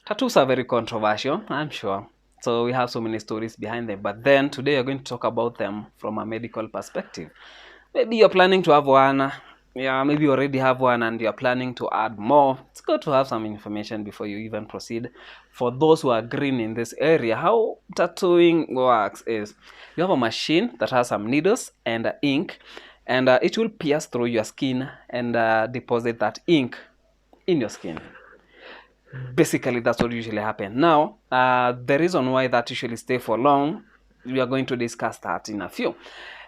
Tattoos are very controversial, I'm sure. So we have so many stories behind them. But then today we're going to talk about them from a medical perspective. Maybe you're planning to have one. Yeah, maybe you already have one and you're planning to add more. It's good to have some information before you even proceed. For those who are green in this area, how tattooing works is you have a machine that has some needles and ink, and it will pierce through your skin and deposit that ink in your skin. Basically, that's what usually happens. Now, the reason why that usually stay for long, we are going to discuss that in a few.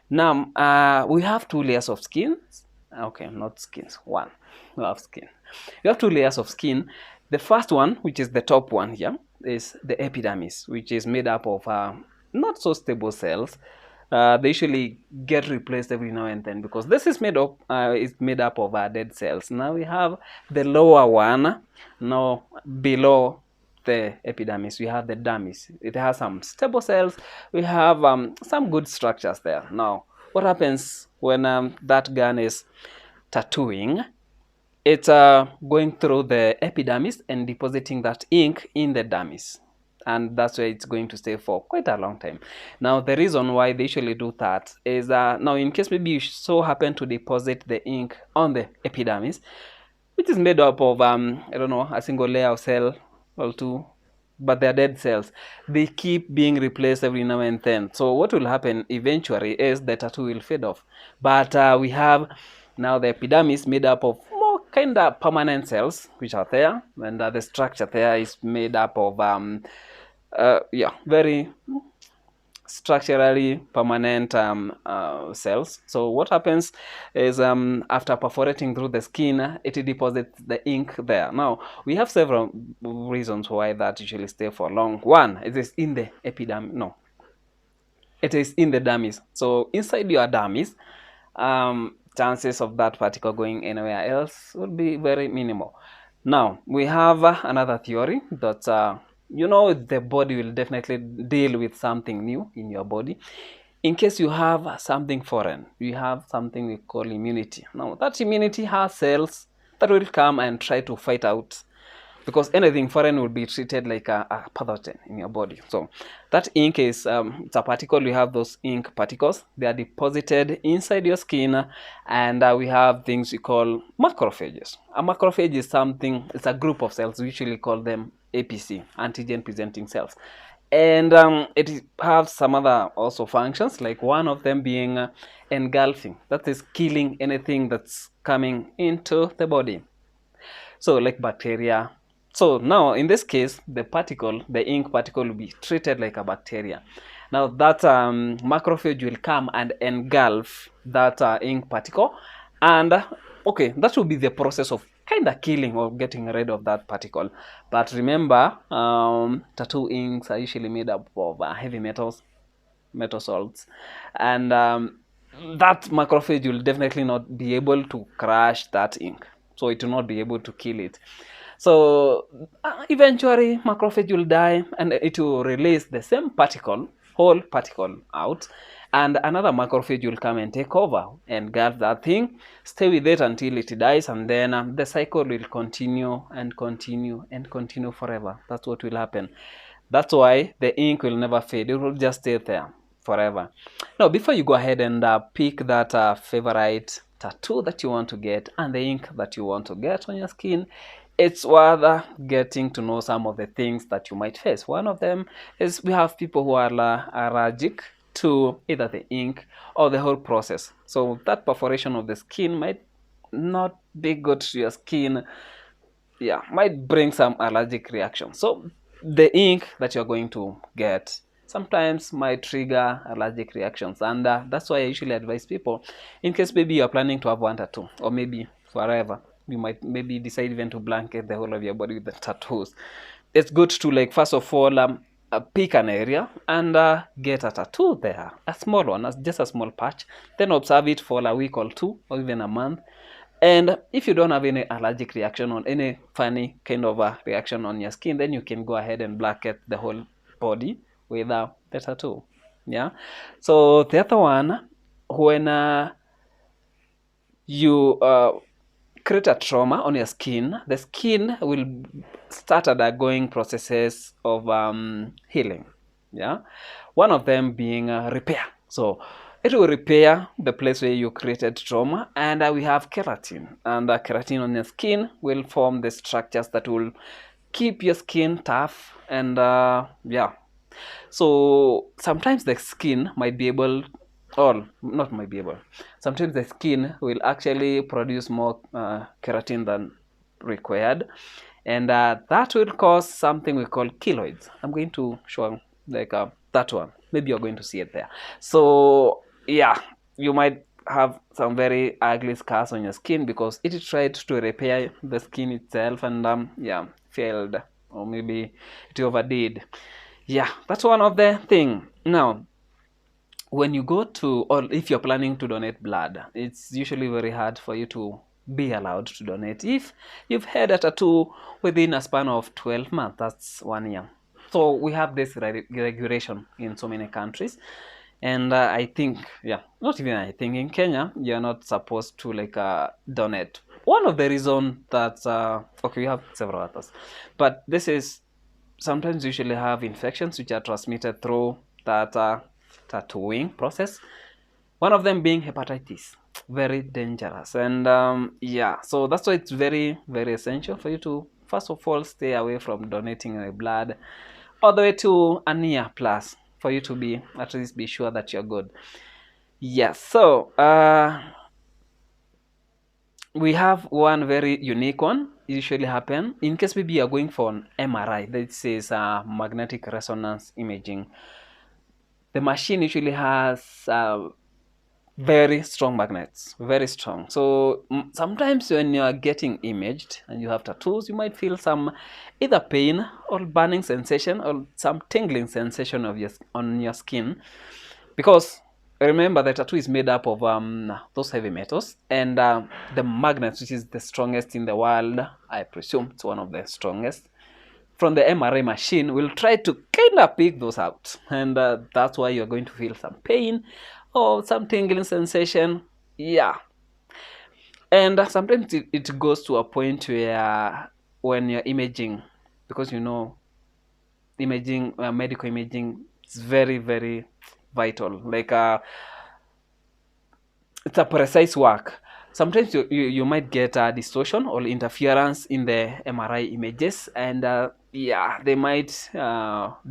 Now, we have two layers of skin. Okay, not skins, one. We have skin. We have two layers of skin. The first one, which is the top one here, is the epidermis, which is made up of not so stable cells. They usually get replaced every now and then because this is made up of dead cells. Now we have the lower one. Now below the epidermis we have the dermis. It has some stable cells. We have some good structures there. Now what happens when that gun is tattooing? It's going through the epidermis and depositing that ink in the dermis, and that's where it's going to stay for quite a long time. Now the reason why they usually do that is now in case maybe you so happen to deposit the ink on the epidermis, which is made up of I don't know, a single layer of cell or two, but they're dead cells. They keep being replaced every now and then. So what will happen eventually is the tattoo will fade off. But we have now the epidermis made up of more kind of permanent cells which are there, and the structure there is made up of very structurally permanent cells. So what happens is after perforating through the skin, it deposits the ink there. Now we have several reasons why that usually stay for long. One, it is in the epidermis. No, it is in the dermis. So inside your dermis, chances of that particle going anywhere else would be very minimal. Now we have another theory that the body will definitely deal with something new in your body. In case you have something foreign, you have something we call immunity. Now that immunity has cells that will come and try to fight out, because anything foreign will be treated like a pathogen in your body. So that ink is it's a particle. We have those ink particles. They are deposited inside your skin, and we have things we call macrophages. A macrophage is something, it's a group of cells. We usually call them APC, antigen presenting cells, and it has some other also functions, like one of them being engulfing. That is killing anything that's coming into the body, so like bacteria. So now in this case, the ink particle will be treated like a bacteria. Now that macrophage will come and engulf that ink particle, and okay, that will be the process of kind of killing or getting rid of that particle. But remember, tattoo inks are usually made up of heavy metals, metal salts, and that macrophage will definitely not be able to crush that ink, so it will not be able to kill it. So eventually macrophage will die and it will release the same whole particle out, and another macrophage will come and take over and guard that thing, stay with it until it dies, and then the cycle will continue and continue and continue forever. That's what will happen. That's why the ink will never fade. It will just stay there forever. Now before you go ahead and pick that favorite tattoo that you want to get and the ink that you want to get on your skin, it's worth getting to know some of the things that you might face. One of them is we have people who are allergic to either the ink or the whole process. So that perforation of the skin might not be good to your skin. Yeah, might bring some allergic reaction. So the ink that you're going to get sometimes might trigger allergic reactions, and that's why I usually advise people, in case maybe you're planning to have one tattoo, or maybe forever, you might maybe decide even to blanket the whole of your body with the tattoos. It's good to, like, first of all pick an area and get a tattoo there, a small one, just a small patch, then observe it for a week or two or even a month. And if you don't have any allergic reaction or any funny kind of a reaction on your skin, then you can go ahead and blanket the whole body with the tattoo. Yeah. So the other one, when you create a trauma on your skin, the skin will start undergoing processes of healing. Yeah, one of them being repair. So it will repair the place where you created trauma, and we have keratin, and keratin on your skin will form the structures that will keep your skin tough, and yeah. So sometimes the skin might be able, or not might be able, sometimes the skin will actually produce more keratin than required, and that will cause something we call keloids. I'm going to show like that one. Maybe you're going to see it there. So yeah, you might have some very ugly scars on your skin because it tried to repair the skin itself, and yeah, failed, or maybe it overdid. Yeah, that's one of the thing. Now, when you go to, or if you're planning to donate blood, it's usually very hard for you to be allowed to donate if you've had a tattoo within a span of 12 months. That's 1 year. So we have this regulation in so many countries, and I think, yeah, not even I think, in Kenya you're not supposed to like donate. One of the reason that okay, we have several others, but this is, sometimes usually have infections which are transmitted through that tattooing process. One of them being hepatitis, very dangerous, and yeah, so that's why it's very, very essential for you to first of all stay away from donating blood all the way to a year plus for you to be at least be sure that you're good. Yes, so we have one very unique one usually happen in case maybe you're going for an MRI. This is magnetic resonance imaging. The machine usually has very strong magnets, very strong. So sometimes when you are getting imaged and you have tattoos, you might feel some either pain or burning sensation or some tingling sensation of on your skin, because remember the tattoo is made up of those heavy metals, and the magnet, which is the strongest in the world, I presume it's one of the strongest, from the MRI machine will try to kind of pick those out, and that's why you're going to feel some pain or some tingling sensation. Yeah, and sometimes it goes to a point where when you're imaging, because you know imaging, medical imaging is very, very vital, like it's a precise work. Sometimes you might get a distortion or interference in the MRI images, and yeah, they might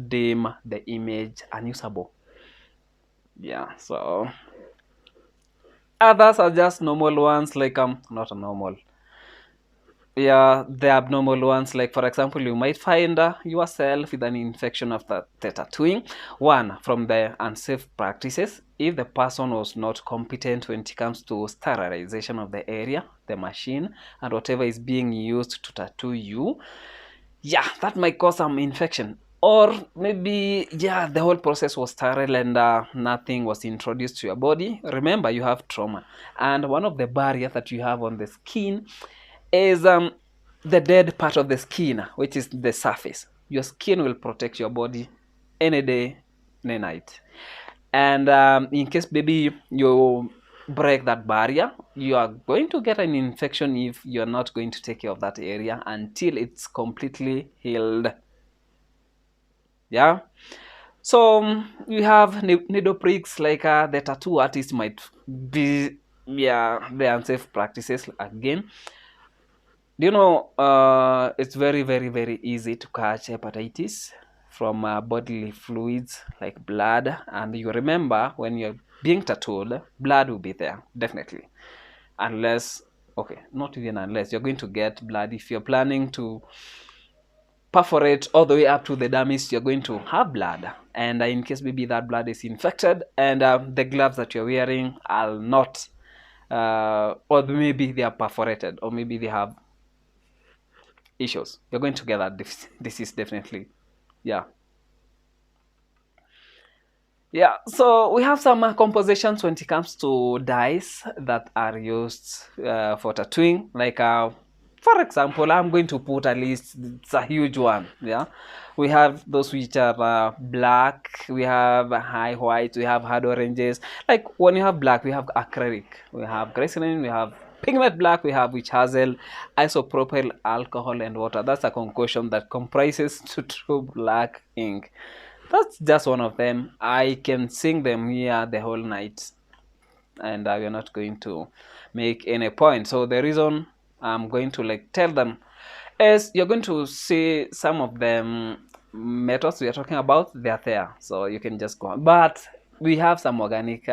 deem the image unusable. Yeah, so others are just normal ones, like not a normal, yeah, the abnormal ones. Like for example, you might find yourself with an infection after the tattooing. One, from the unsafe practices. If the person was not competent when it comes to sterilization of the area, the machine, and whatever is being used to tattoo you, yeah, that might cause some infection. Or maybe, yeah, the whole process was sterile and nothing was introduced to your body. Remember, you have trauma, and one of the barriers that you have on the skin is the dead part of the skin, which is the surface. Your skin will protect your body any day, any night. And in case maybe you break that barrier, you are going to get an infection if you're not going to take care of that area until it's completely healed. Yeah. So you have needle pricks, like the tattoo artist might be, yeah, the unsafe practices again. Do you know, it's very, very, very easy to catch hepatitis from bodily fluids like blood. And you remember, when you're being tattooed, blood will be there, definitely. Unless, okay, not even unless, you're going to get blood. If you're planning to perforate all the way up to the dermis, you're going to have blood. And in case maybe that blood is infected, and the gloves that you're wearing are not, or maybe they are perforated, or maybe they have issues, you're going to get that this is definitely, yeah. Yeah, so we have some compositions when it comes to dyes that are used for tattooing, like for example, I'm going to put a list. It's a huge one. Yeah, we have those which are black, we have high white, we have hard oranges. Like when you have black, we have acrylic, we have glycerin, we have Pigment black we have, which has isopropyl alcohol and water. That's a concoction that comprises to true black ink. That's just one of them. I can sing them here the whole night, and we're not going to make any point. So the reason I'm going to like tell them is you're going to see some of the methods we are talking about. They're there, so you can just go on. But we have some organic,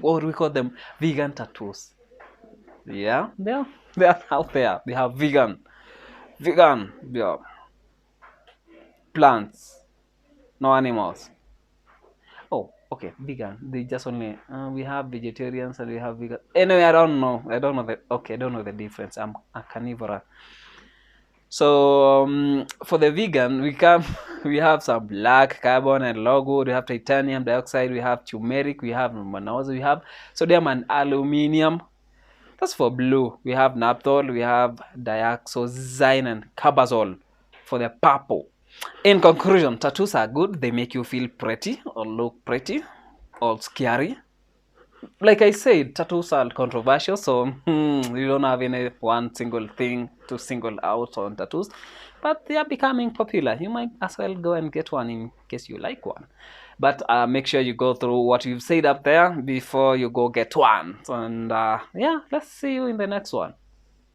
what we call them, vegan tattoos. Yeah, they're out there. They have vegan, yeah, plants, no animals. Oh, okay, vegan. They just only we have vegetarians and we have vegan. Anyway, I don't know. I don't know the okay. I don't know the difference. I'm a carnivore. So for the vegan, we come. We have some black carbon and logwood. We have titanium dioxide. We have turmeric. We have mannose. We have sodium and aluminium. That's for blue. We have naphthol. We have dioxazine and carbazole for the purple. In conclusion, tattoos are good. They make you feel pretty or look pretty or scary. Like I said, tattoos are controversial, so you don't have any one single thing to single out on tattoos, but they are becoming popular. You might as well go and get one in case you like one. But make sure you go through what you've said up there before you go get one. And yeah, let's see you in the next one.